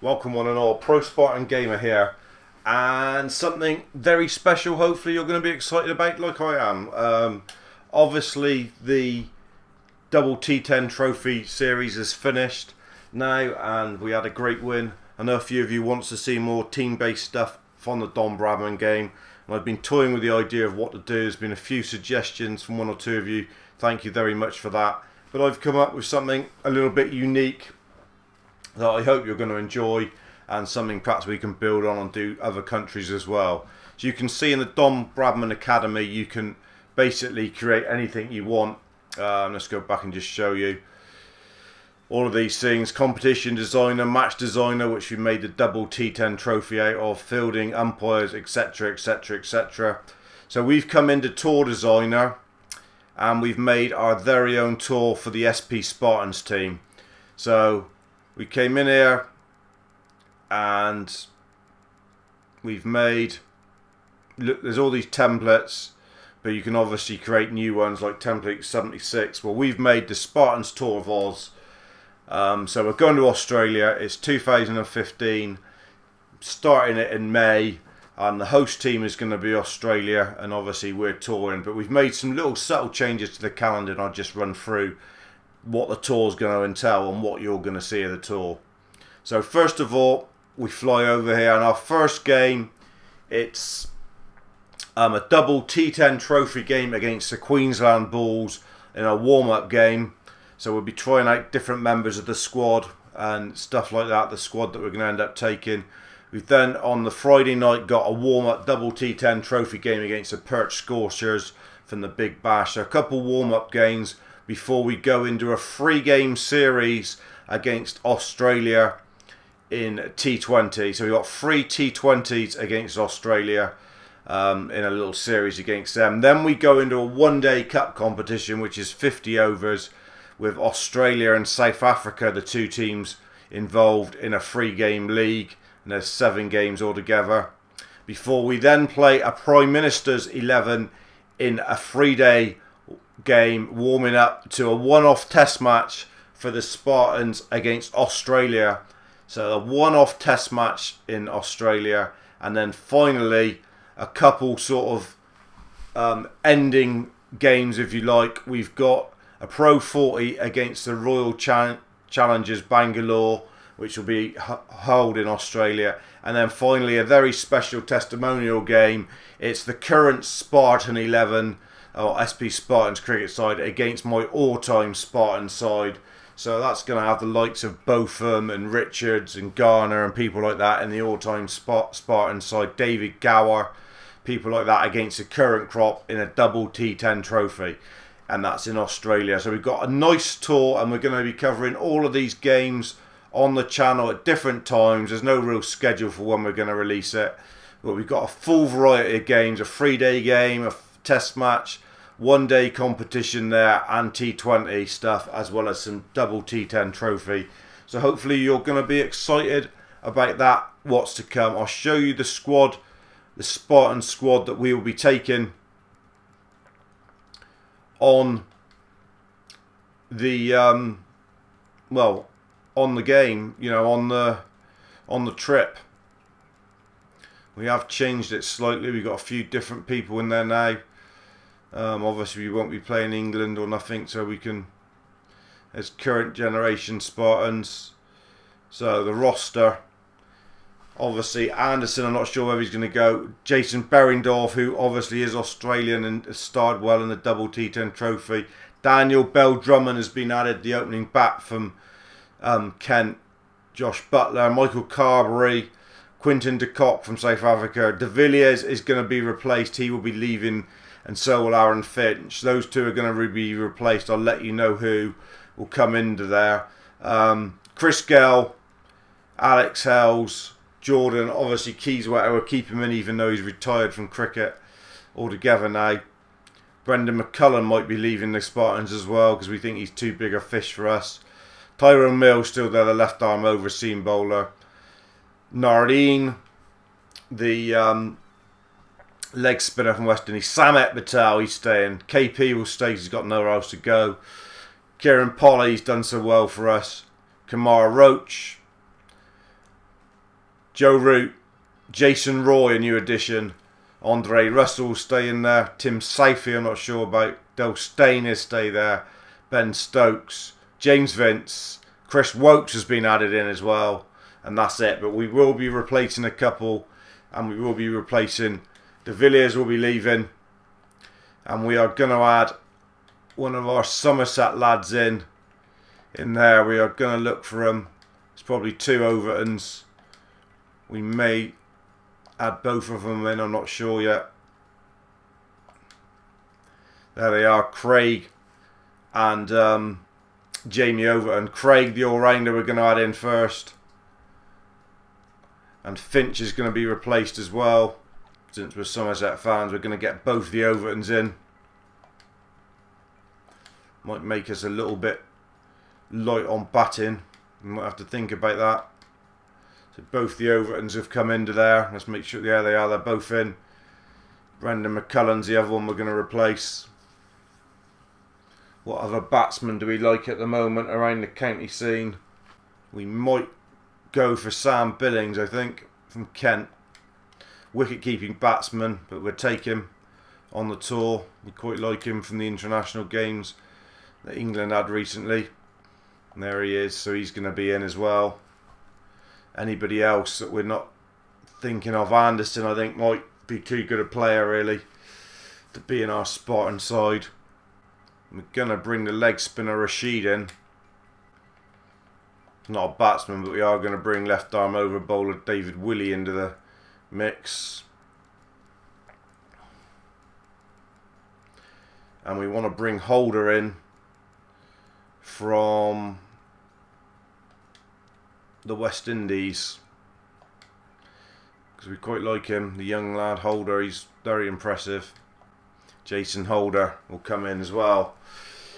Welcome one and all, ProSpartanGamer here, and something very special hopefully you're going to be excited about like I am. Obviously the double T10 trophy series is finished now and we had a great win. I know a few of you want to see more team-based stuff from the Don Bradman game, and I've been toying with the idea of what to do. There's been a few suggestions from one or two of you, thank you very much for that, but I've come up with something a little bit unique that I hope you're going to enjoy, and something perhaps we can build on and do other countries as well. So you can see in the Don Bradman Academy you can basically create anything you want. Let's go back and just show you all of these things. Competition designer, match designer, which we made the double T10 trophy out of, fielding, umpires, etc, etc, etc. So we've come into tour designer and we've made our very own tour for the SP Spartans team. So we came in here and we've made, look, there's all these templates, but you can obviously create new ones like template 76. Well, we've made the Spartans Tour of Oz. So we're going to Australia. It's 2015, starting it in May, and the host team is going to be Australia, and obviously we're touring, but we've made some little subtle changes to the calendar, and I'll just run through what the tour is going to entail and what you're going to see of the tour. So first of all, we fly over here, and our first game, it's a double T10 trophy game against the Queensland Bulls in a warm-up game. So we'll be trying out different members of the squad and stuff like that, the squad that we're going to end up taking. We've then on the Friday night got a warm-up double T10 trophy game against the Perch Scorchers from the Big Bash. So a couple warm-up games before we go into a 3-game series against Australia in T20. So we've got 3 T20s against Australia in a little series against them. Then we go into a 1-day cup competition, which is 50 overs, with Australia and South Africa, the two teams involved in a 3-game league, and there's 7 games altogether. Before we then play a Prime Minister's 11 in a 3-day game, warming up to a one-off test match for the Spartans against Australia. So a one-off test match in Australia, and then finally a couple sort of ending games, if you like. We've got a Pro 40 against the Royal Challengers Bangalore, which will be held in Australia, and then finally a very special testimonial game. It's the current Spartan 11 or SP Spartans cricket side against my all-time Spartan side. So that's going to have the likes of Botham and Richards and Garner and people like that in the all-time Spartan side, David Gower, people like that against the current crop in a double T10 trophy, and that's in Australia. So we've got a nice tour, and we're going to be covering all of these games on the channel at different times. There's no real schedule for when we're going to release it, but we've got a full variety of games, a 3-day game, a test match, 1-day competition there, and T20 stuff, as well as some double T10 trophy. So hopefully you're going to be excited about that, what's to come. I'll show you the squad, the Spartan squad that we will be taking on the well, on the game, you know, on the trip. We have changed it slightly. We've got a few different people in there now. Obviously we won't be playing England or nothing, so we can, as current generation Spartans. So the roster, obviously Anderson, I'm not sure where he's going to go. Jason Berendorf, who obviously is Australian and has starred well in the double T10 trophy. Daniel Bell Drummond has been added, the opening bat from Kent. Josh Butler, Michael Carberry, Quinton de Kock from South Africa. De Villiers is going to be replaced, he will be leaving, and so will Aaron Finch. Those two are going to be replaced. I'll let you know who will come into there. Chris Gell, Alex Hells, Jordan, obviously Keyswetter will keep him in even though he's retired from cricket altogether now. Brendan McCullum might be leaving the Spartans as well because we think he's too big a fish for us. Tyrone Mills still there, the left arm overseam bowler. Nardine, the leg spinner from West Indies. Samet Patel, he's staying. KP will stay because he's got nowhere else to go. Kieran Polly's done so well for us. Kamara Roach, Joe Root, Jason Roy, a new addition. Andre Russell staying there. Tim Southey, I'm not sure about. Del Steyn is stay there. Ben Stokes, James Vince, Chris Wokes has been added in as well. And that's it. But we will be replacing a couple. And we will be replacing. De Villiers will be leaving. And we are going to add one of our Somerset lads in there. We are going to look for him. It's probably 2 Overtons. We may add both of them in, I'm not sure yet. There they are, Craig and Jamie Overton. Craig, the all-rounder, we're going to add in first. And Finch is going to be replaced as well. Since we're Somerset fans, we're going to get both the Overtons in. Might make us a little bit light on batting. We might have to think about that. So both the Overtons have come into there. Let's make sure, yeah, they are. They're both in. Brendan McCullum's the other one we're going to replace. What other batsmen do we like at the moment around the county scene? We might go for Sam Billings, I think, from Kent. Wicket-keeping batsman, but we'll take him on the tour. We quite like him from the international games that England had recently. And there he is, so he's going to be in as well. Anybody else that we're not thinking of? Anderson, I think, might be too good a player, really, to be in our Spartan side. We're going to bring the leg spinner Rashid in. Not a batsman, but we are going to bring left arm over bowler David Willey into the mix. And we want to bring Holder in from the West Indies, because we quite like him, the young lad Holder. He's very impressive. Jason Holder will come in as well.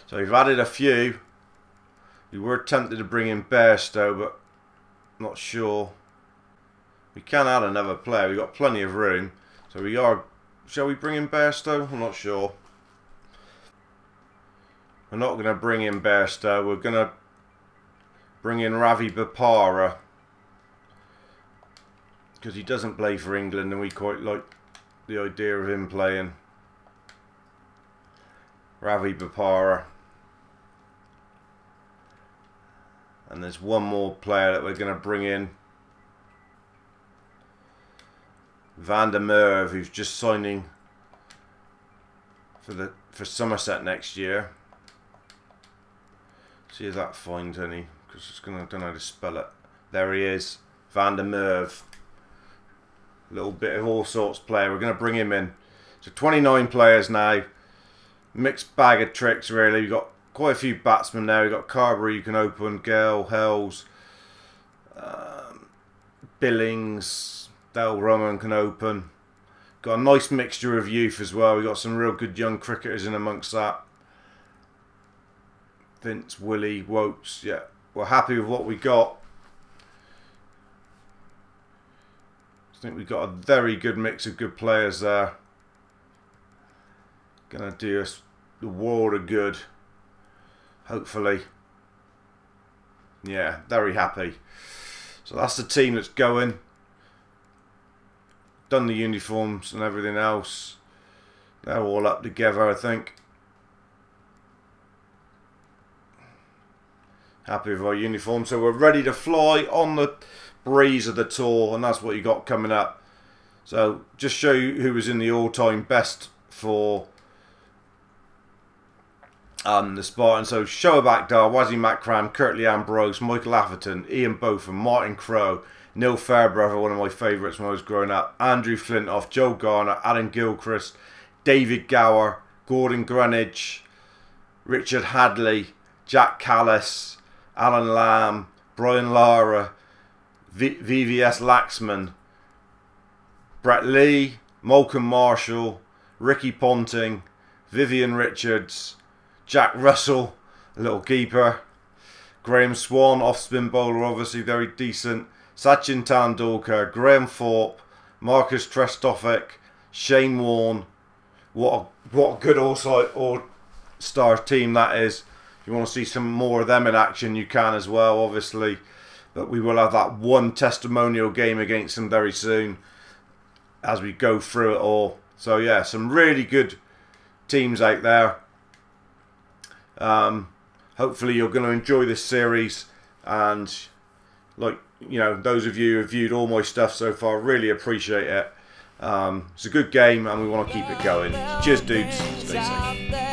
So we've added a few. We were tempted to bring in Bairstow, but not sure. We can add another player. We've got plenty of room, so we are. Shall we bring in Bairstow? I'm not sure. We're not going to bring in Bairstow. We're going to bring in Ravi Bopara, because he doesn't play for England and we quite like the idea of him playing. Ravi Bopara. And there's one more player that we're going to bring in. Van der Merwe, who's just signing for Somerset next year. See if that finds any, because it's gonna, I don't know how to spell it. There he is, Van der Merwe. A little bit of all sorts player. We're gonna bring him in. So 29 players now. Mixed bag of tricks, really. We've got quite a few batsmen now. We've got Carberry you can open, Gale, Hells, Billings, Del Rumman can open. Got a nice mixture of youth as well. We've got some real good young cricketers in amongst that. Vince, Willie, Wopes, yeah. We're happy with what we got. I think we've got a very good mix of good players there. Gonna do us the world of good. Hopefully. Yeah, very happy. So that's the team that's going. Done the uniforms and everything else. They're all up together, I think. Happy with our uniform. So we're ready to fly on the breeze of the tour, and that's what you got coming up. So just show you who was in the all-time best for the Spartans. So Shoaib Akhtar, Wazim Akram, Curtly Ambrose, Michael Atherton, Ian Botham, Martin Crowe, Neil Fairbrother, one of my favourites when I was growing up, Andrew Flintoff, Joe Garner, Adam Gilchrist, David Gower, Gordon Greenwich, Richard Hadley, Jack Callis, Alan Lamb, Brian Lara, VVS Laxman, Brett Lee, Malcolm Marshall, Ricky Ponting, Vivian Richards, Jack Russell, a little keeper, Graham Swan, off-spin bowler, obviously very decent, Sachin Tendulkar, Graham Thorpe, Marcus Trestovik, Shane Warne. What a good all-star team that is. If you want to see some more of them in action, you can as well, obviously. but we will have that one testimonial game against them very soon as we go through it all. So yeah, some really good teams out there. Hopefully you're going to enjoy this series, and like, you know, those of you who have viewed all my stuff so far, really appreciate it. It's a good game and we want to keep it going. Cheers dudes, stay safe.